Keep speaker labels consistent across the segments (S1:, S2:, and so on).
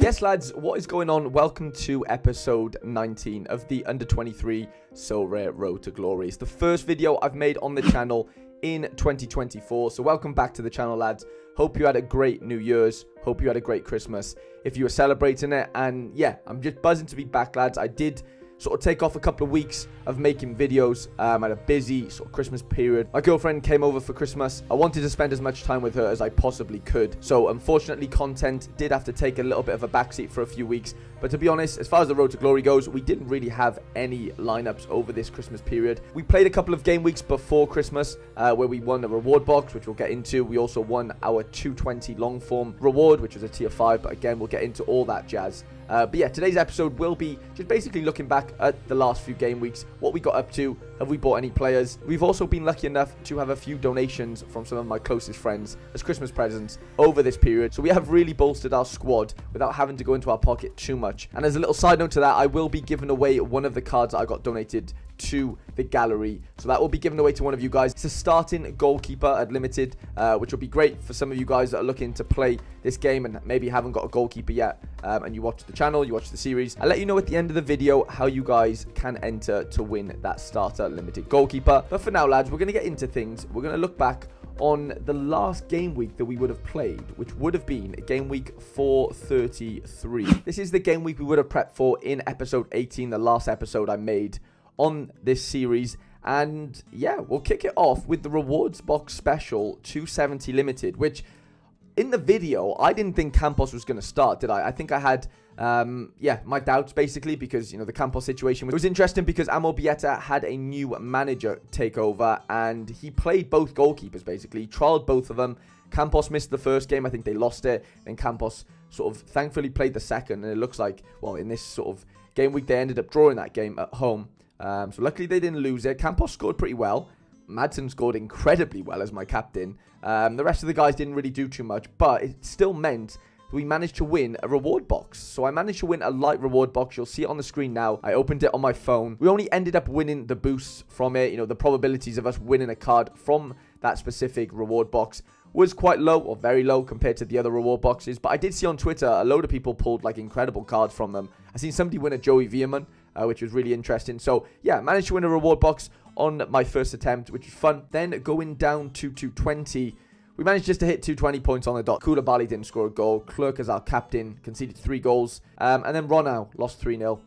S1: Yes, lads, what is going on? Welcome to episode 19 of the Under-23 Sorare Road to Glory. It's the first video I've made on the channel in 2024, so welcome back to the channel, lads. Hope you had a great New Year's. Hope you had a great Christmas if you were celebrating it. And yeah, I'm just buzzing to be back, lads. I did sort of take off a couple of weeks of making videos. I had a busy sort of Christmas period. My girlfriend came over for Christmas. I wanted to spend as much time with her as I possibly could. So unfortunately, content did have to take a little bit of a backseat for a few weeks. But to be honest, as far as the Road to Glory goes, we didn't really have any lineups over this Christmas period. We played a couple of game weeks before Christmas where we won a reward box, which we'll get into. We also won our 220 long form reward, which was a tier 5. But again, we'll get into all that jazz. But yeah, today's episode will be just basically looking back at the last few game weeks, what we got up to, have we bought any players. We've also been lucky enough to have a few donations from some of my closest friends as Christmas presents over this period. So we have really bolstered our squad without having to go into our pocket too much. And as a little side note to that, I will be giving away one of the cards that I got donated to the gallery, so that will be given away to one of you guys. It's a starting goalkeeper at limited, which will be great for some of you guys that are looking to play this game and maybe haven't got a goalkeeper yet, and you watch the channel, you watch the series. I'll let you know at the end of the video how you guys can enter to win that starter limited goalkeeper. But for now, lads, we're going to get into things. We're going to look back on the last game week that we would have played, which would have been game week 433. This is the game week we would have prepped for in episode 18, the last episode I made on this series. And yeah, we'll kick it off with the rewards box special 270 limited, which in the video I didn't think Campos was going to start, did I think I had my doubts basically, because you know the Campos situation was interesting because Amobieta had a new manager take over and he played both goalkeepers basically. He trialed both of them. Campos missed the first game, I think they lost it, and Campos sort of thankfully played the second, and it looks like, well, in this sort of game week they ended up drawing that game at home. So luckily they didn't lose it. Campos scored pretty well. Madsen scored incredibly well as my captain. The rest of the guys didn't really do too much, but it still meant we managed to win a reward box. So I managed to win a light reward box. You'll see it on the screen now. I opened it on my phone. We only ended up winning the boosts from it. You know, the probabilities of us winning a card from that specific reward box was quite low, or very low compared to the other reward boxes. But I did see on Twitter a load of people pulled like incredible cards from them. I seen somebody win a Joey Veerman, which was really interesting. So yeah, managed to win a reward box on my first attempt, which was fun. Then going down to 220, we managed just to hit 220 points on the dot. Koulibaly didn't score a goal. Clerk as our captain conceded 3 goals. And then Ronau lost 3-0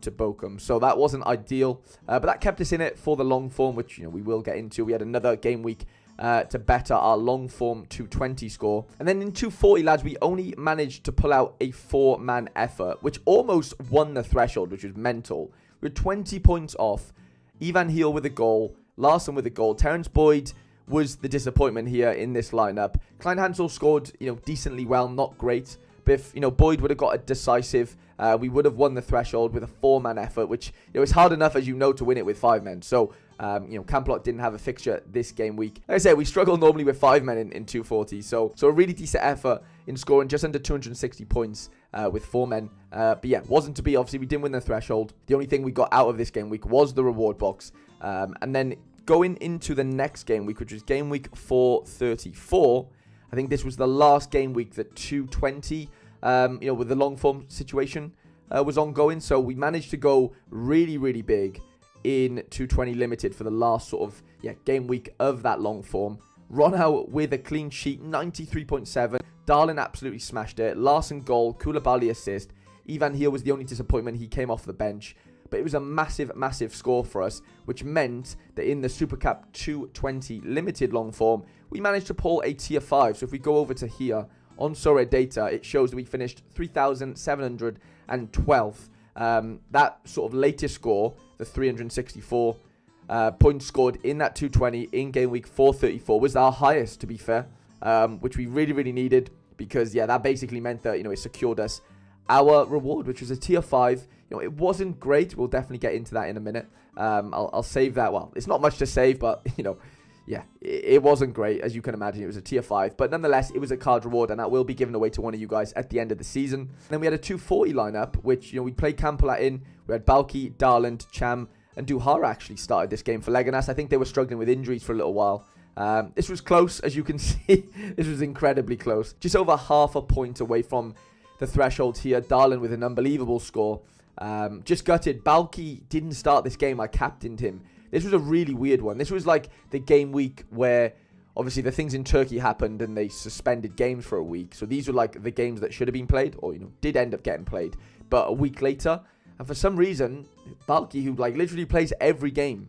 S1: to Bochum. So that wasn't ideal. But that kept us in it for the long form, which you know we will get into. We had another game week to better our long form 220 score. And then in 240, lads, we only managed to pull out a 4-man effort, which almost won the threshold, which was mental. We were 20 points off. Ivan Heel with a goal, Larson with a goal. Terence Boyd was the disappointment here in this lineup. Klein Hansel scored, you know, decently well, not great. But if, you know, Boyd would have got a decisive, we would have won the threshold with a 4-man effort, which, you know, it's hard enough, as you know, to win it with 5 men. So, you know, Camplot didn't have a fixture this game week. Like I said, we struggle normally with 5 men in 240. So a really decent effort in scoring just under 260 points with 4 men. But yeah, wasn't to be. Obviously, we didn't win the threshold. The only thing we got out of this game week was the reward box. And then going into the next game week, which was game week 434, I think this was the last game week that 220, you know, with the long form situation was ongoing. So we managed to go really, really big in 220 limited for the last sort of game week of that long form. Ronau with a clean sheet, 93.7. Darlin absolutely smashed it. Larson goal, Koulibaly assist. Ivan Heel was the only disappointment. He came off the bench. But it was a massive, massive score for us, which meant that in the Super Cup 220 limited long form, we managed to pull a tier 5. So if we go over to here on Sorare data, it shows that we finished 3,712th. That sort of latest score, the 364 points scored in that 220 in game week 434 was our highest, to be fair, which we really, really needed because, yeah, that basically meant that, you know, it secured us our reward, which was a tier 5. You know, it wasn't great. We'll definitely get into that in a minute. I'll save that. Well, it's not much to save, but, you know, yeah, it wasn't great. As you can imagine, it was a tier 5. But nonetheless, it was a card reward, and that will be given away to one of you guys at the end of the season. And then we had a 240 lineup, which, you know, we played Kampola in. We had Balki, Darland, Cham, and Duhara actually started this game for Leganas. I think they were struggling with injuries for a little while. This was close, as you can see. This was incredibly close. Just over half a point away from the threshold here. Darlin with an unbelievable score. Just gutted. Balki didn't start this game. I captained him. This was a really weird one. This was like the game week where obviously the things in Turkey happened and they suspended games for a week. So these were like the games that should have been played or, did end up getting played. But a week later, and for some reason, Balki, who like literally plays every game,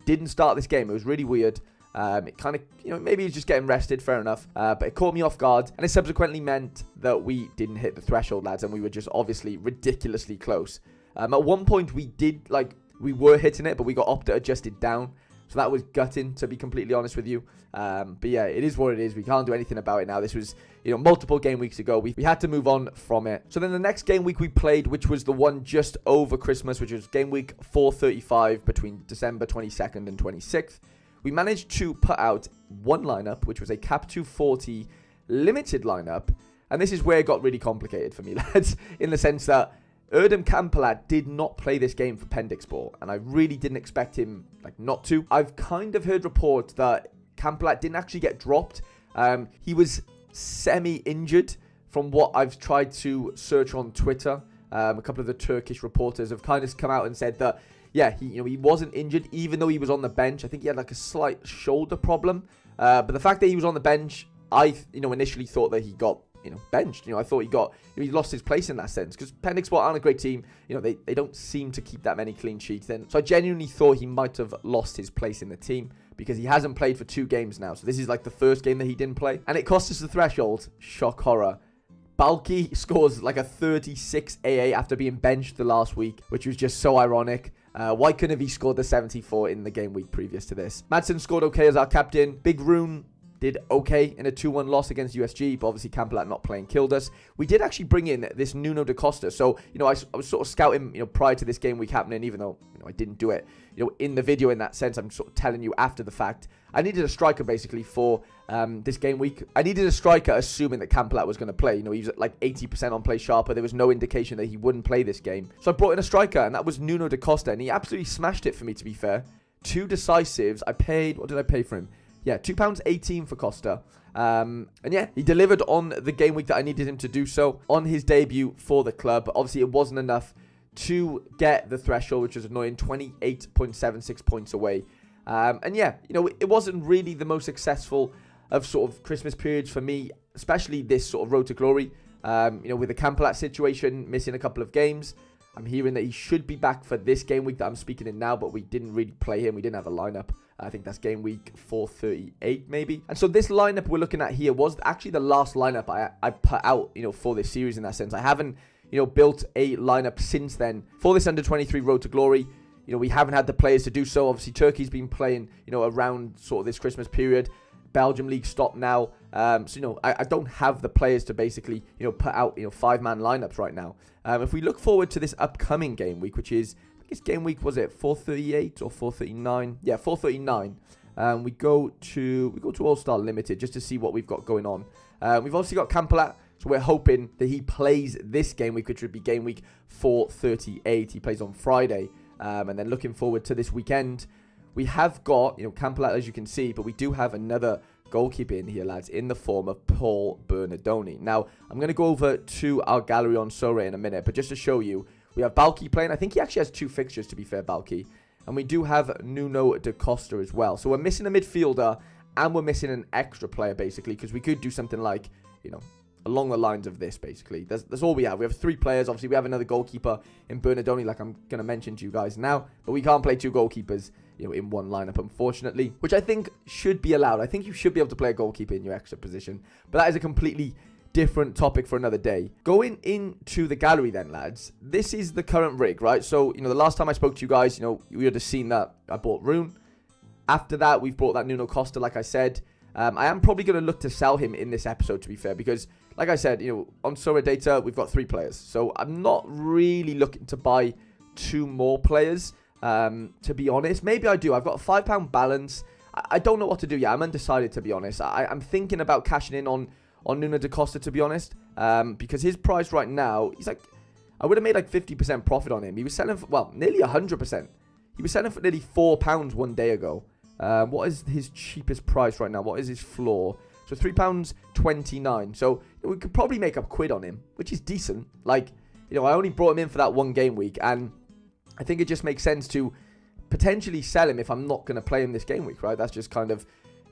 S1: didn't start this game. It was really weird. It kind of, maybe he's just getting rested, fair enough. But it caught me off guard. And it subsequently meant that we didn't hit the threshold, lads. And we were just obviously ridiculously close. At one point, we were hitting it, but we got Opta adjusted down. So that was gutting, to be completely honest with you. But yeah, it is what it is. We can't do anything about it now. This was, multiple game weeks ago. We had to move on from it. So then the next game week we played, which was the one just over Christmas, which was game week 435 between December 22nd and 26th. We managed to put out one lineup, which was a Cap 240 limited lineup. And this is where it got really complicated for me, lads, in the sense that Erdem Kampelat did not play this game for Pendixsport, and I really didn't expect him not to. I've kind of heard reports that Kampelat didn't actually get dropped. He was semi-injured from what I've tried to search on Twitter. A couple of the Turkish reporters have kind of come out and said that, yeah, he wasn't injured, even though he was on the bench. I think he had a slight shoulder problem. But the fact that he was on the bench, I initially thought that he got benched. I thought he lost his place in that sense, because Pendixsport aren't a great team. They don't seem to keep that many clean sheets in. So I genuinely thought he might have lost his place in the team, because he hasn't played for 2 games now. So this is the first game that he didn't play, and it cost us the threshold. Shock horror. Balki scores a 36 AA after being benched the last week, which was just so ironic. Why couldn't have he scored the 74 in the game week previous to this? Madsen scored okay as our captain. Big Rune did okay in a 2-1 loss against USG, but obviously Kampelat not playing killed us. We did actually bring in this Nuno da Costa. So, I was sort of scouting, prior to this game week happening, even though, I didn't do it, in the video in that sense. I'm sort of telling you after the fact. I needed a striker basically for this game week. I needed a striker assuming that Kampelat was going to play. He was at 80% on play sharper. There was no indication that he wouldn't play this game. So I brought in a striker, and that was Nuno da Costa, and he absolutely smashed it for me, to be fair. 2 decisives. I paid, what did I pay for him? Yeah, £2.18 for Costa. And yeah, he delivered on the game week that I needed him to do so on his debut for the club. But obviously, it wasn't enough to get the threshold, which was annoying, 28.76 points away. And yeah, it wasn't really the most successful of sort of Christmas periods for me, especially this sort of road to glory. With the Kampelat situation, missing a couple of games. I'm hearing that he should be back for this game week that I'm speaking in now, but we didn't really play him. We didn't have a lineup. I think that's game week 438 maybe. And so this lineup we're looking at here was actually the last lineup I put out, for this series in that sense. I haven't, built a lineup since then for this under-23 road to glory. We haven't had the players to do so. Obviously, Turkey's been playing, around sort of this Christmas period. Belgium League stopped now. So, I don't have the players to basically, put out, 5-man lineups right now. If we look forward to this upcoming game week, which is, I guess game week, was it 438 or 439? Yeah, 439. We go to All-Star Limited just to see what we've got going on. We've obviously got Kampelat, so we're hoping that he plays this game week, which would be game week 438. He plays on Friday. And then looking forward to this weekend, we have got, Kampelat, as you can see, but we do have another goalkeeper in here, lads, in the form of Paul Bernardoni. Now, I'm going to go over to our gallery on Sorare in a minute, but just to show you, we have Balki playing. I think he actually has 2 fixtures, to be fair, Balki. And we do have Nuno da Costa as well. So we're missing a midfielder, and we're missing an extra player, basically, because we could do something like, along the lines of this, basically. That's all we have. We have 3 players. Obviously, we have another goalkeeper in Bernardoni, like I'm going to mention to you guys now. But we can't play 2 goalkeepers, in one lineup, unfortunately, which I think should be allowed. I think you should be able to play a goalkeeper in your extra position. But that is a completely different topic for another day. Going into the gallery then, lads, this is the current rig, right? So, the last time I spoke to you guys, you would have seen that I bought Rune. After that, we've brought that Nuno Costa, like I said. I am probably going to look to sell him in this episode, to be fair, because, like I said, on Sorare Data, we've got 3 players. So I'm not really looking to buy 2 more players, to be honest. Maybe I do. I've got a £5 balance. I don't know what to do yet. I'm undecided, to be honest. I'm thinking about cashing in on Nuno da Costa, to be honest, because his price right now, he's like, I would have made 50% profit on him. He was selling for, well, nearly 100%. He was selling for nearly £4 one day ago. What is his cheapest price right now? What is his floor? So £3.29. So we could probably make up quid on him, which is decent. Like, I only brought him in for that one game week, and I think it just makes sense to potentially sell him if I'm not going to play him this game week, right? That's just kind of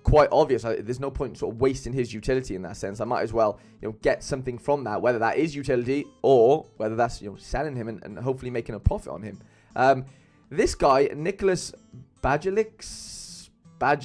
S1: quite obvious. There's no point sort of wasting his utility in that sense. I might as well, get something from that, whether that is utility or whether that's, selling him and hopefully making a profit on him. This guy, Nicholas Bajlix, I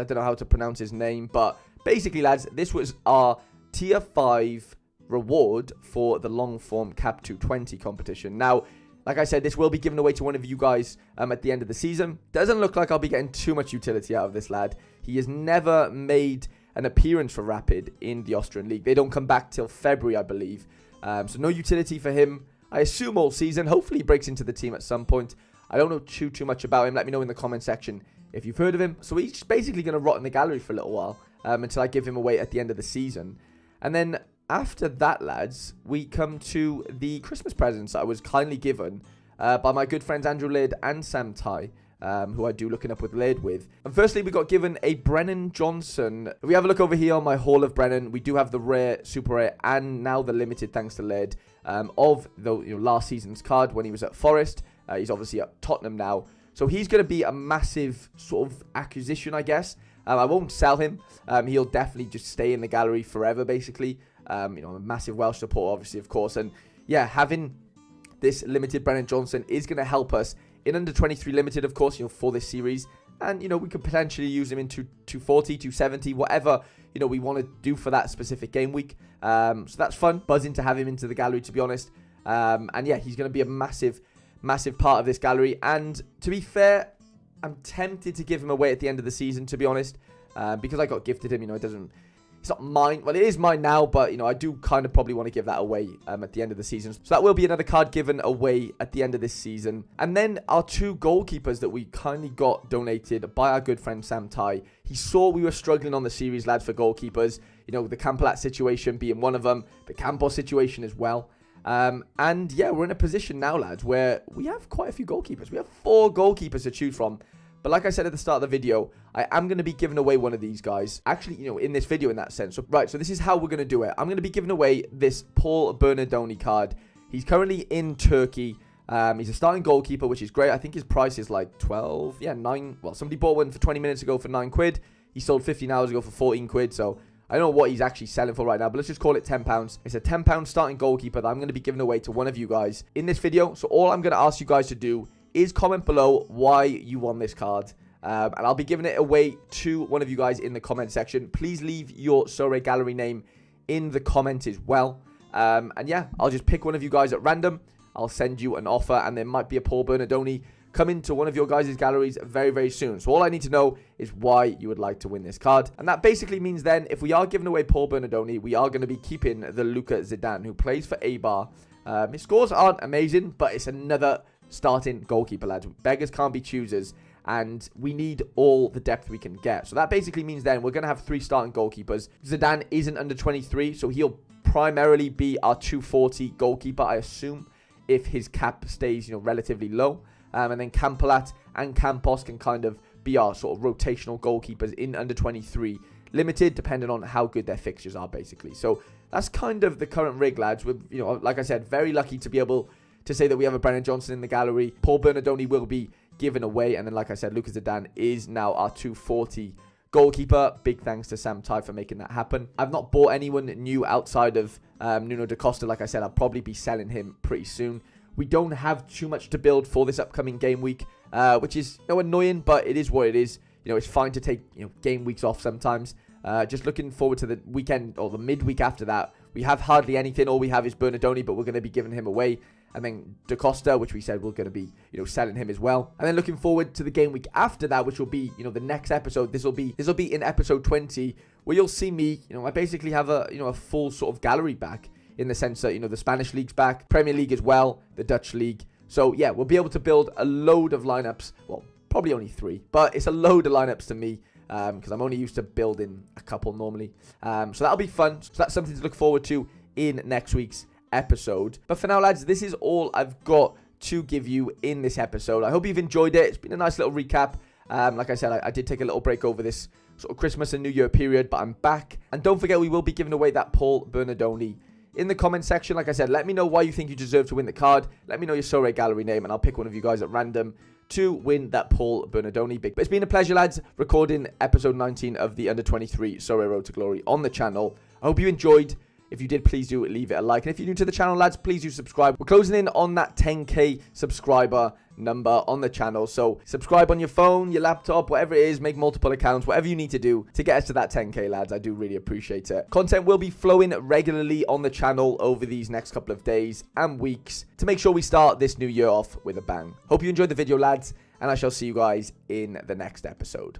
S1: don't know how to pronounce his name, but basically, lads, this was our tier 5 reward for the long form Cap 220 competition. Now, like I said, this will be given away to one of you guys at the end of the season. Doesn't look like I'll be getting too much utility out of this lad. He has never made an appearance for Rapid in the Austrian League. They don't come back till February, I believe. So no utility for him, I assume, all season. Hopefully he breaks into the team at some point. I don't know too much about him. Let me know in the comment section if you've heard of him. So he's basically going to rot in the gallery for a little while until I give him away at the end of the season. And then after that, lads, we come to the Christmas presents I was kindly given by my good friends Andrew Laird and Sam Ty, who I do Looking Up with Laird with. And firstly, we got given a Brennan Johnson. If we have a look over here on my Hall of Brennan, we do have the rare, super rare, and now the limited, thanks to Laird, of the last season's card when he was at Forest. He's obviously at Tottenham now. So he's going to be a massive sort of acquisition, I guess. I won't sell him. He'll definitely just stay in the gallery forever, basically. A massive Welsh supporter, obviously, of course. And yeah, having this limited Brennan Johnson is going to help us in under 23 limited, of course, for this series. And, we could potentially use him in 240, 270, whatever, we want to do for that specific game week. So that's fun. Buzzing to have him into the gallery, to be honest. And yeah, he's going to be a massive part of this gallery. And to be fair, I'm tempted to give him away at the end of the season, to be honest, because I got gifted him. It's not mine. Well, it is mine now, but, I do kind of probably want to give that away at the end of the season. So that will be another card given away at the end of this season. And then our 2 goalkeepers that we kindly got donated by our good friend Sam Ty. He saw we were struggling on the series, lads, for goalkeepers. The Campolat situation being one of them, the Campos situation as well. And yeah, we're in a position now, lads, where we have quite a few goalkeepers. We have 4 goalkeepers to choose from. But like I said at the start of the video, I am going to be giving away one of these guys. Actually, in this video in that sense. So, right, so this is how we're going to do it. I'm going to be giving away this Paul Bernardoni card. He's currently in Turkey. He's a starting goalkeeper, which is great. I think his price is like 12. Yeah, 9. Well, somebody bought one for 20 minutes ago for 9 quid. He sold 15 hours ago for 14 quid. So I don't know what he's actually selling for right now, but let's just call it £10. It's a £10 starting goalkeeper that I'm going to be giving away to one of you guys in this video. So all I'm going to ask you guys to do is comment below why you won this card. And I'll be giving it away to one of you guys in the comment section. Please leave your Sorare gallery name in the comment as well. And yeah, I'll just pick one of you guys at random. I'll send you an offer, and there might be a Paul Bernardoni coming to one of your guys' galleries very, very soon. So all I need to know is why you would like to win this card. And that basically means then, if we are giving away Paul Bernardoni, we are going to be keeping the Luka Zidane, who plays for Eibar. His scores aren't amazing, but it's another starting goalkeeper, lads. Beggars can't be choosers, and we need all the depth we can get. So that basically means then we're going to have 3 starting goalkeepers. Zidane isn't under 23, so he'll primarily be our 240 goalkeeper, I assume, if his cap stays, relatively low. And then Campolat and Campos can kind of be our sort of rotational goalkeepers in under 23 limited, depending on how good their fixtures are, basically. So that's kind of the current rig, lads. With, like I said, very lucky to be able to say that we have a Brennan Johnson in the gallery. Paul Bernardoni will be given away. And then, like I said, Luka Zidane is now our 240 goalkeeper. Big thanks to Sam Ty for making that happen. I've not bought anyone new outside of Nuno da Costa. Like I said, I'll probably be selling him pretty soon. We don't have too much to build for this upcoming game week, which is annoying, but it is what it is. It's fine to take game weeks off sometimes. Just looking forward to the weekend or the midweek after that. We have hardly anything. All we have is Bernardoni, but we're going to be giving him away. And then Da Costa, which we said we're going to be, selling him as well. And then looking forward to the game week after that, which will be, the next episode. This will be in episode 20, where you'll see me, I basically have a full sort of gallery back, in the sense that, the Spanish league's back, Premier League as well, the Dutch league. So yeah, we'll be able to build a load of lineups. Well, probably only 3, but it's a load of lineups to me, because I'm only used to building a couple normally. So that'll be fun. So that's something to look forward to in next week's episode. But for now, lads, this is all I've got to give you in this episode. I hope you've enjoyed it. It's been a nice little recap. Like I said, I did take a little break over this sort of Christmas and New Year period, but I'm back. And don't forget, we will be giving away that Paul Bernardoni. In the comment section, like I said, let me know why you think you deserve to win the card. Let me know your Sorare gallery name, and I'll pick one of you guys at random to win that Paul Bernardoni. But it's been a pleasure, lads, recording episode 19 of the Under-23 Sorare Road to Glory on the channel. I hope you enjoyed. If you did, please do leave it a like. And if you're new to the channel, lads, please do subscribe. We're closing in on that 10k subscriber number on the channel. So subscribe on your phone, your laptop, whatever it is. Make multiple accounts, whatever you need to do to get us to that 10k, lads. I do really appreciate it. Content will be flowing regularly on the channel over these next couple of days and weeks to make sure we start this new year off with a bang. Hope you enjoyed the video, lads, and I shall see you guys in the next episode.